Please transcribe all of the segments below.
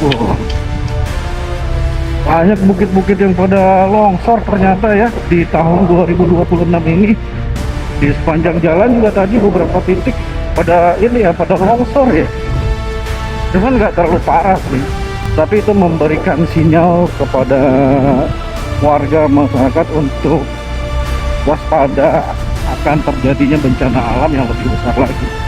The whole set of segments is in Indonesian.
Wah, banyak bukit-bukit yang pada longsor ternyata ya di tahun 2026 ini. Di sepanjang jalan juga tadi beberapa titik pada ini ya, pada longsor ya. Cuman nggak terlalu parah sih, tapi itu memberikan sinyal kepada warga masyarakat untuk waspada akan terjadinya bencana alam yang lebih besar lagi.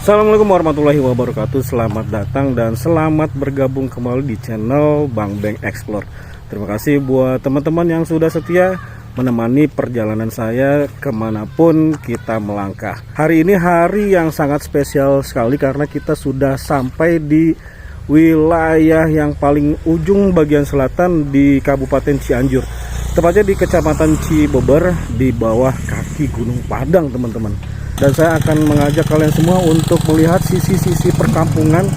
Assalamualaikum warahmatullahi wabarakatuh. Selamat datang dan selamat bergabung kembali di channel Bang Beng Explore. Terima kasih buat teman-teman yang sudah setia menemani perjalanan saya kemanapun kita melangkah. Hari ini hari yang sangat spesial sekali karena kita sudah sampai di wilayah yang paling ujung bagian selatan di Kabupaten Cianjur, tepatnya di Kecamatan Cibeber, di bawah kaki Gunung Padang, teman-teman. Dan saya akan mengajak kalian semua untuk melihat sisi-sisi perkampungan,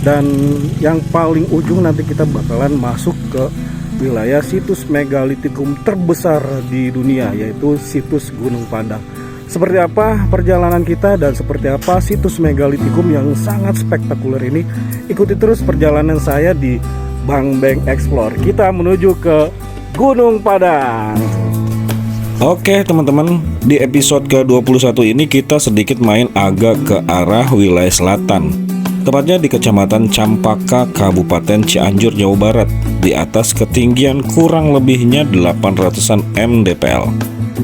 dan yang paling ujung nanti kita bakalan masuk ke wilayah situs megalitikum terbesar di dunia, yaitu situs Gunung Padang. Seperti apa perjalanan kita dan seperti apa situs megalitikum yang sangat spektakuler ini, ikuti terus perjalanan saya di Bang Beng Explore. Kita menuju ke Gunung Padang. Oke teman-teman, di episode ke-21 ini kita sedikit main agak ke arah wilayah selatan, tepatnya di Kecamatan Campaka, Kabupaten Cianjur, Jawa Barat, di atas ketinggian kurang lebihnya 800-an mdpl.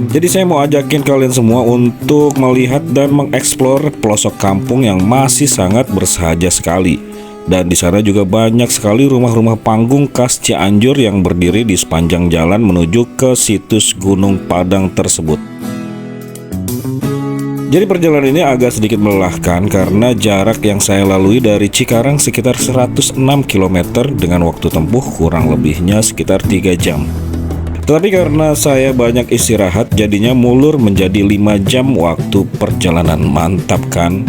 Jadi saya mau ajakin kalian semua untuk melihat dan mengeksplor pelosok kampung yang masih sangat bersahaja sekali. Dan di sana juga banyak sekali rumah-rumah panggung khas Cianjur yang berdiri di sepanjang jalan menuju ke situs Gunung Padang tersebut. Jadi perjalanan ini agak sedikit melelahkan karena jarak yang saya lalui dari Cikarang sekitar 106 km dengan waktu tempuh kurang lebihnya sekitar 3 jam. Tetapi karena saya banyak istirahat, jadinya mulur menjadi 5 jam waktu perjalanan. Mantap kan?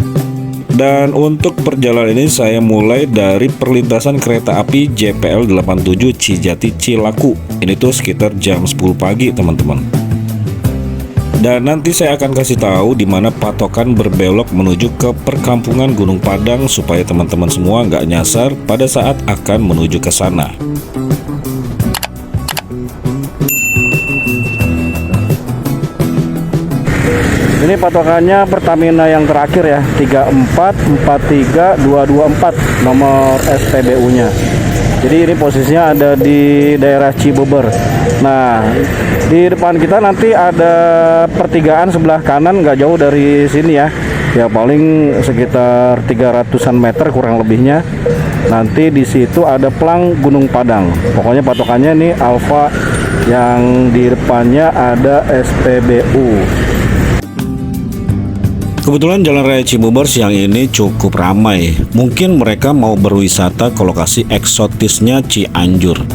Dan untuk perjalanan ini saya mulai dari perlintasan kereta api JPL 87 Cijati Cilaku. Ini tuh sekitar jam 10 pagi teman-teman. Dan nanti saya akan kasih tahu di mana patokan berbelok menuju ke perkampungan Gunung Padang supaya teman-teman semua nggak nyasar pada saat akan menuju ke sana. Ini patokannya Pertamina yang terakhir ya, 3443224 nomor SPBU-nya. Jadi ini posisinya ada di daerah Cibeber. Nah, di depan kita nanti ada pertigaan sebelah kanan, nggak jauh dari sini ya. Ya paling sekitar 300-an meter kurang lebihnya. Nanti di situ ada plang Gunung Padang. Pokoknya patokannya ini Alfa, yang di depannya ada SPBU. Kebetulan Jalan Raya Cibeber siang ini cukup ramai. Mungkin mereka mau berwisata ke lokasi eksotisnya Cianjur.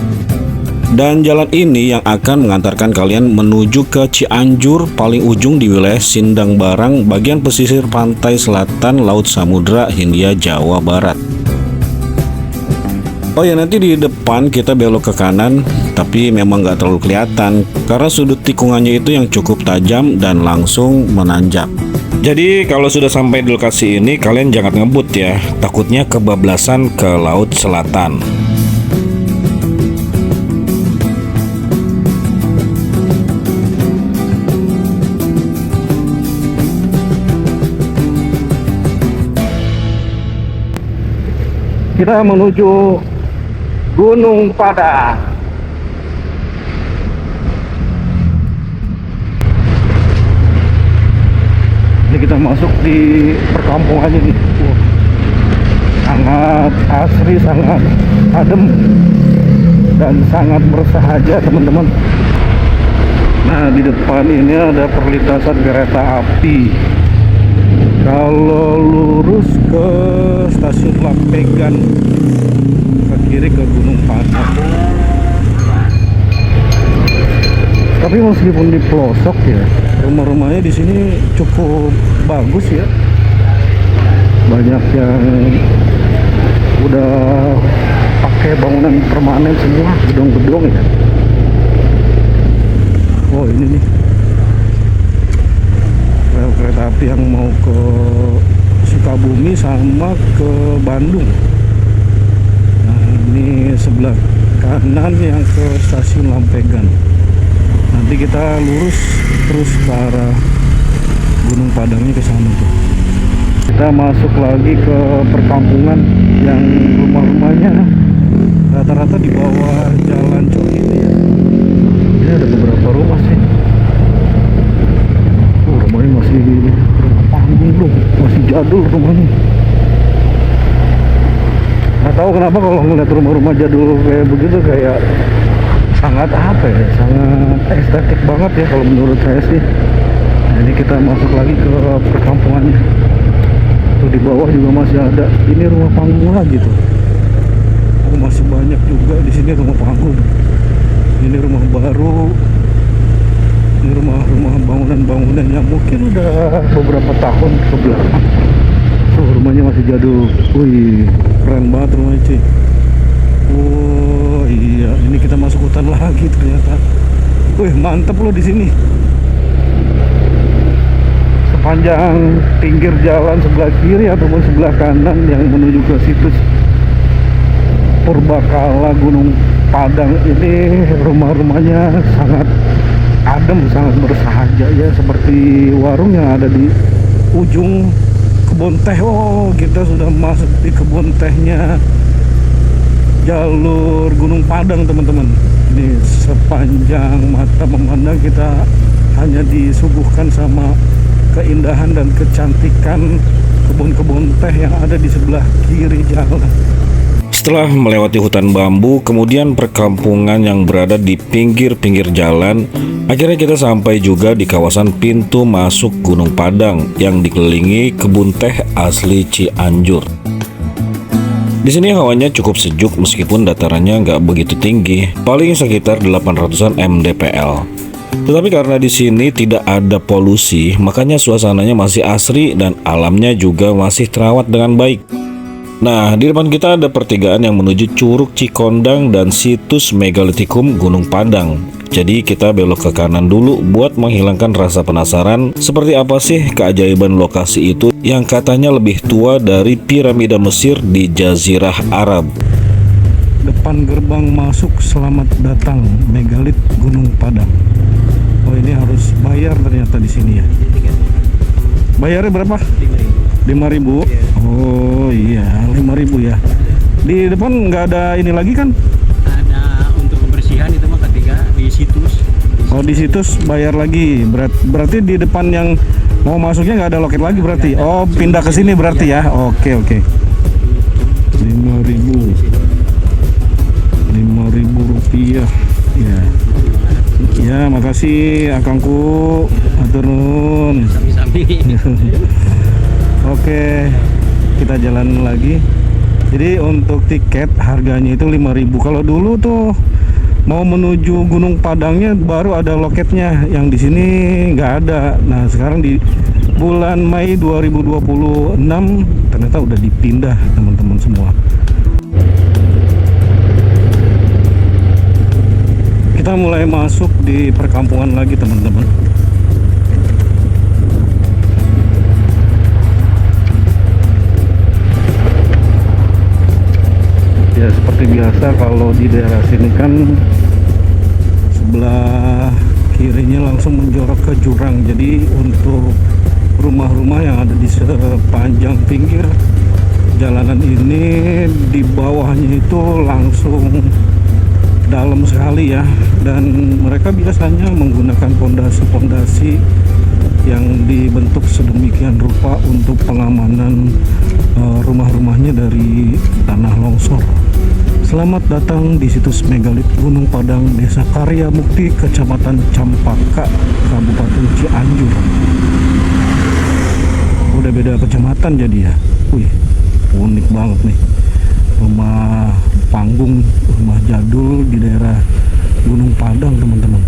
Dan jalan ini yang akan mengantarkan kalian menuju ke Cianjur paling ujung di wilayah Sindang Barang, bagian pesisir pantai selatan Laut Samudra Hindia, Jawa Barat. Oh ya, nanti di depan kita belok ke kanan, tapi memang nggak terlalu kelihatan karena sudut tikungannya itu yang cukup tajam dan langsung menanjak. Jadi kalau sudah sampai di lokasi ini, kalian jangan ngebut ya, takutnya kebablasan ke laut selatan. Kita menuju Gunung Padang. Ini kita masuk di perkampungan ini. Sangat asri, sangat adem, dan sangat bersahaja teman-teman. Nah, di depan ini ada perlintasan kereta api. Kalau lurus ke stasiun Lampegan, ke kiri ke Gunung Padang. Tapi meskipun di pelosok ya, rumah-rumahnya di sini cukup bagus ya. Banyak yang udah pakai bangunan permanen semua, gedung-gedung ya. Oh ini nih rel kereta api yang mau ke Sukabumi sama ke Bandung. Nah ini sebelah kanan yang ke stasiun Lampegan. Nanti kita lurus terus ke arah Gunung Padangnya ke sana tuh. Kita masuk lagi ke perkampungan yang rumah-rumahnya rata-rata di bawah jalan Cok ini ya. Ini ada beberapa rumah sih. Rumahnya masih rumah panggung loh, masih jadul rumahnya. Nggak tahu kenapa kalau ngeliat rumah-rumah jadul kayak begitu kayak sangat apa ya, sangat estetik banget ya kalau menurut saya sih. Jadi kita masuk lagi ke perkampungannya. Tuh di bawah juga masih ada. Ini rumah panggung lagi tuh. Oh, masih banyak juga di sini rumah panggung. Ini rumah baru. Ini rumah-rumah bangunan-bangunan yang mungkin udah beberapa tahun ke belakang. Tuh rumahnya masih jadul. Wih, keren banget rumahnya cuy. Oh iya, ini kita masuk hutan lagi ternyata. Wih, mantep loh di sini. Sepanjang pinggir jalan sebelah kiri ataupun sebelah kanan yang menuju ke situs Purbakala Gunung Padang ini rumah-rumahnya sangat adem, sangat bersahaja ya, seperti warung yang ada di ujung kebun teh. Oh, kita sudah masuk di kebun tehnya jalur Gunung Padang teman-teman. Ini sepanjang mata memandang kita hanya disuguhkan sama keindahan dan kecantikan kebun-kebun teh yang ada di sebelah kiri jalan. Setelah melewati hutan bambu, kemudian perkampungan yang berada di pinggir-pinggir jalan, akhirnya kita sampai juga di kawasan pintu masuk Gunung Padang yang dikelilingi kebun teh asli Cianjur. Di sini hawanya cukup sejuk meskipun datarannya nggak begitu tinggi, paling sekitar 800-an mdpl. Tetapi karena di sini tidak ada polusi, makanya suasananya masih asri dan alamnya juga masih terawat dengan baik. Nah, di depan kita ada pertigaan yang menuju Curug Cikondang dan situs Megalitikum Gunung Padang. Jadi kita belok ke kanan dulu buat menghilangkan rasa penasaran seperti apa sih keajaiban lokasi itu yang katanya lebih tua dari piramida Mesir di Jazirah Arab. Depan gerbang masuk selamat datang Megalit Gunung Padang. Oh, ini harus bayar ternyata di sini ya. Bayarnya berapa? 5.000. Iya. Oh iya, 5.000 ya. Di depan nggak ada ini lagi kan? Ada untuk pembersihan itu mah ketika di situs. Oh, di situs bayar lagi. Berarti di depan yang mau masuknya nggak ada loket lagi berarti. Oh, pindah ke sini berarti ya. Oke. 5.000. 5.000 rupiah. Ya. Ya, makasih akangku. Atur nuhun. Sami-sami. Oke, kita jalan lagi. Jadi untuk tiket harganya itu 5.000. Kalau dulu tuh mau menuju Gunung Padangnya baru ada loketnya, yang di sini nggak ada. Nah, sekarang di bulan Mei 2026 ternyata udah dipindah teman-teman semua. Kita mulai masuk di perkampungan lagi teman-teman. Ya seperti biasa kalau di daerah sini kan sebelah kirinya langsung menjorok ke jurang. Jadi untuk rumah-rumah yang ada di sepanjang pinggir jalanan ini, di bawahnya itu langsung dalam sekali ya, dan mereka biasanya menggunakan pondasi-pondasi yang dibentuk sedemikian rupa untuk pengamanan rumah-rumahnya dari tanah longsor. Selamat datang di situs Megalit Gunung Padang, Desa Karya Mukti, Kecamatan Campaka, Kabupaten Cianjur. Udah beda kecamatan jadi ya. Wih, unik banget nih. Rumah panggung, rumah jadul di daerah Gunung Padang teman-teman.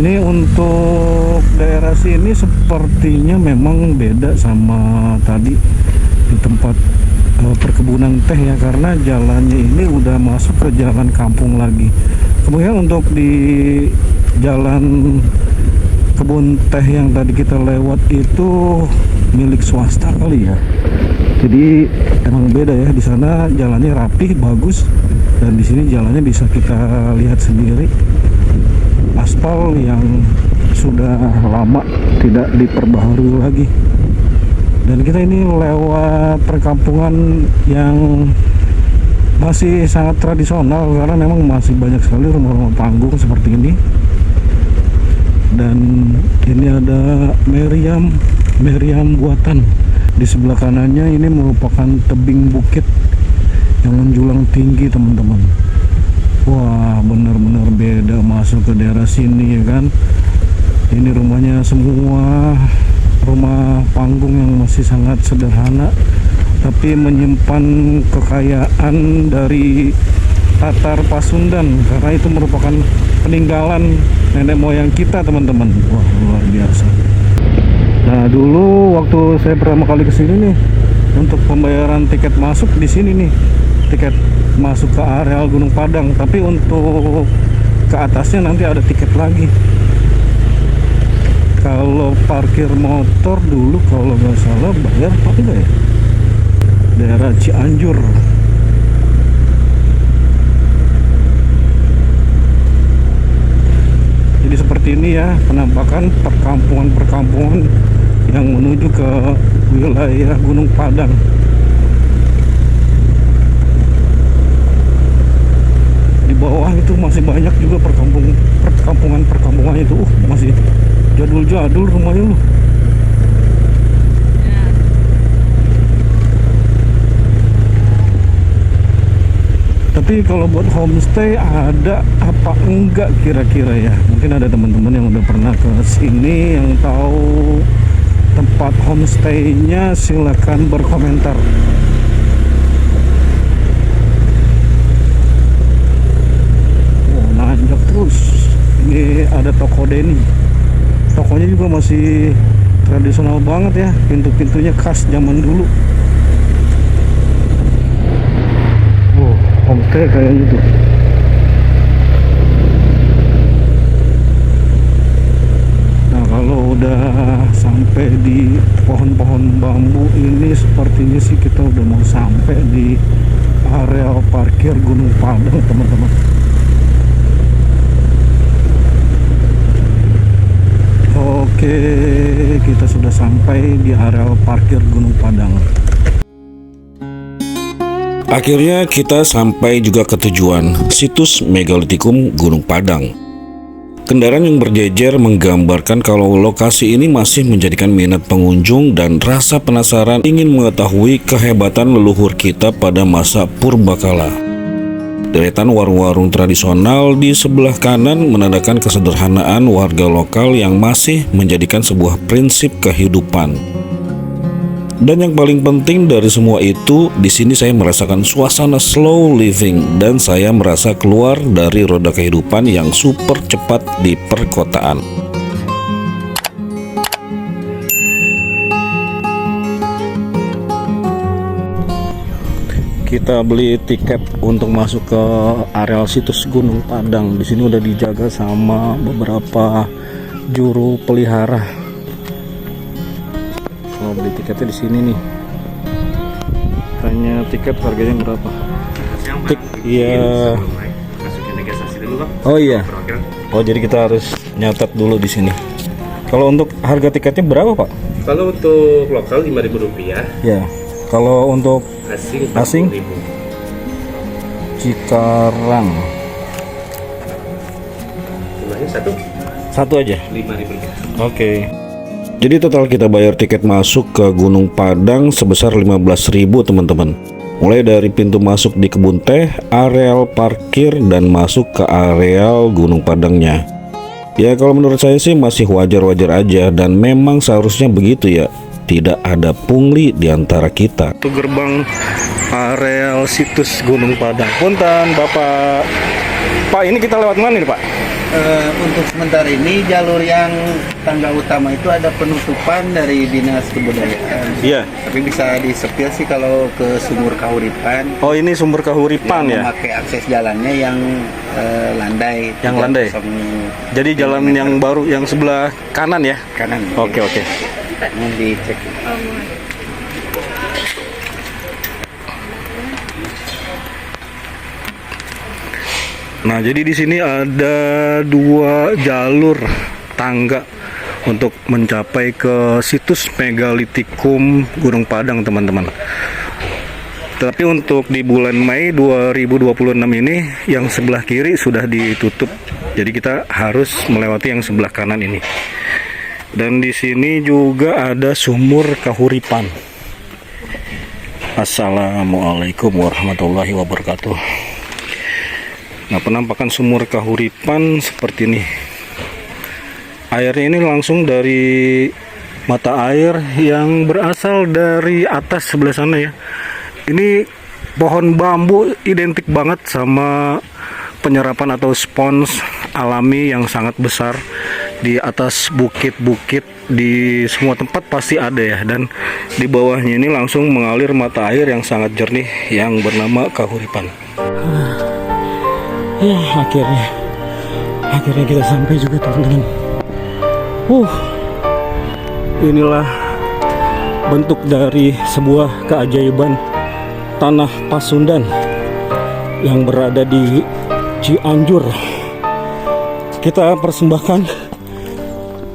Ini untuk daerah sini sepertinya memang beda sama tadi di tempat perkebunan teh ya, karena jalannya ini udah masuk ke jalan kampung lagi. Kemudian untuk di jalan kebun teh yang tadi kita lewat itu milik swasta kali ya. Jadi emang beda ya, di sana jalannya rapi, bagus, dan di sini jalannya bisa kita lihat sendiri. Aspal yang sudah lama tidak diperbaharui lagi. Dan kita ini lewat perkampungan yang masih sangat tradisional karena memang masih banyak sekali rumah-rumah panggung seperti ini. Dan ini ada meriam buatan. Di sebelah kanannya ini merupakan tebing bukit yang menjulang tinggi, teman-teman. Wah, benar-benar beda masuk ke daerah sini ya kan. Ini rumahnya semua rumah panggung yang masih sangat sederhana, tapi menyimpan kekayaan dari Tatar Pasundan karena itu merupakan peninggalan nenek moyang kita, teman-teman. Wah, luar biasa. Nah, dulu waktu saya pertama kali kesini nih, untuk pembayaran tiket masuk di sini nih, tiket masuk ke areal Gunung Padang, tapi untuk ke atasnya nanti ada tiket lagi. Kalau parkir motor dulu kalau nggak salah bayar apa enggak ya? Daerah Cianjur. Jadi seperti ini ya penampakan perkampungan yang menuju ke wilayah Gunung Padang. Di bawah itu masih banyak juga perkampungan itu. Masih jadul-jadul rumahnya loh. Tapi kalau buat homestay ada apa enggak kira-kira ya? Mungkin ada teman-teman yang udah pernah ke sini yang tahu tempat homestay-nya, silakan berkomentar. Oh, nanjak terus. Ini ada toko Denny. Tokonya juga masih tradisional banget ya, pintu-pintunya khas zaman dulu. Oh, homestay kayak gitu. Nah, kalau udah sampai di pohon-pohon bambu ini, sepertinya sih kita udah mau sampai di areal parkir Gunung Padang, teman-teman. Oke, kita sudah sampai di areal parkir Gunung Padang. Akhirnya kita sampai juga ke tujuan, situs Megalitikum Gunung Padang. Kendaraan yang berjejer menggambarkan kalau lokasi ini masih menjadikan minat pengunjung dan rasa penasaran ingin mengetahui kehebatan leluhur kita pada masa purbakala. Deretan warung-warung tradisional di sebelah kanan menandakan kesederhanaan warga lokal yang masih menjadikan sebuah prinsip kehidupan. Dan yang paling penting dari semua itu, di sini saya merasakan suasana slow living dan saya merasa keluar dari roda kehidupan yang super cepat di perkotaan. Kita beli tiket untuk masuk ke areal situs Gunung Padang. Di sini udah dijaga sama beberapa juru pelihara. Kalau beli tiketnya di sini nih. Tanya tiket harganya berapa? Iya. Masukin negasiasi dulu, Bang. Oh iya. Oh, jadi kita harus nyatat dulu di sini. Kalau untuk harga tiketnya berapa, Pak? Kalau untuk lokal Rp5.000, Ya. Kalau untuk asing Asing? Cikarang jumlahnya satu aja. Rp5.000. Oke. Jadi total kita bayar tiket masuk ke Gunung Padang sebesar 15.000, teman-teman. Mulai dari pintu masuk di kebun teh, areal parkir, dan masuk ke areal Gunung Padangnya. Ya kalau menurut saya sih masih wajar-wajar aja dan memang seharusnya begitu ya. Tidak ada pungli di antara kita. Itu gerbang areal situs Gunung Padang. Punten, Bapak. Pak, ini kita lewat mana nih, Pak? Untuk sementara ini jalur yang tangga utama itu ada penutupan dari Dinas Kebudayaan. Iya. Tapi bisa disepil sih kalau ke Sumur Kahuripan. Oh, ini sumber kahuripan ya? Memakai akses jalannya yang landai. Yang 3,0 landai. Jadi jalan yang baru yang sebelah kanan ya? kanan. Oke. Mau dicek. Nah, jadi di sini ada 2 jalur tangga untuk mencapai ke situs Megalitikum Gunung Padang, teman-teman. Tapi untuk di bulan Mei 2026 ini yang sebelah kiri sudah ditutup. Jadi kita harus melewati yang sebelah kanan ini. Dan di sini juga ada sumur kahuripan. Assalamualaikum warahmatullahi wabarakatuh. Nah, penampakan sumur kahuripan seperti ini. Airnya ini langsung dari mata air yang berasal dari atas sebelah sana ya. Ini pohon bambu identik banget sama penyerapan atau spons alami yang sangat besar di atas bukit-bukit, di semua tempat pasti ada ya. Dan di bawahnya ini langsung mengalir mata air yang sangat jernih yang bernama kahuripan. Ya, akhirnya kita sampai juga, teman-teman. Inilah bentuk dari sebuah keajaiban tanah Pasundan yang berada di Cianjur. Kita persembahkan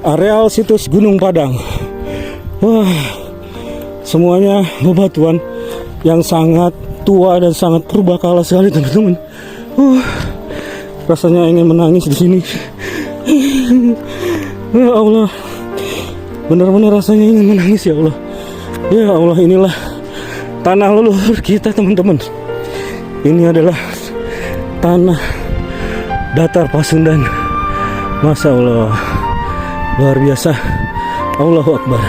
areal situs Gunung Padang. Wah, semuanya bebatuan yang sangat tua dan sangat purbakala sekali, teman-teman. Rasanya ingin menangis di sini. Ya Allah, benar-benar rasanya ingin menangis, ya Allah. Ya Allah, inilah tanah leluhur kita, teman-teman. Ini adalah tanah datar Pasundan. Masya Allah, luar biasa. Allahu Akbar.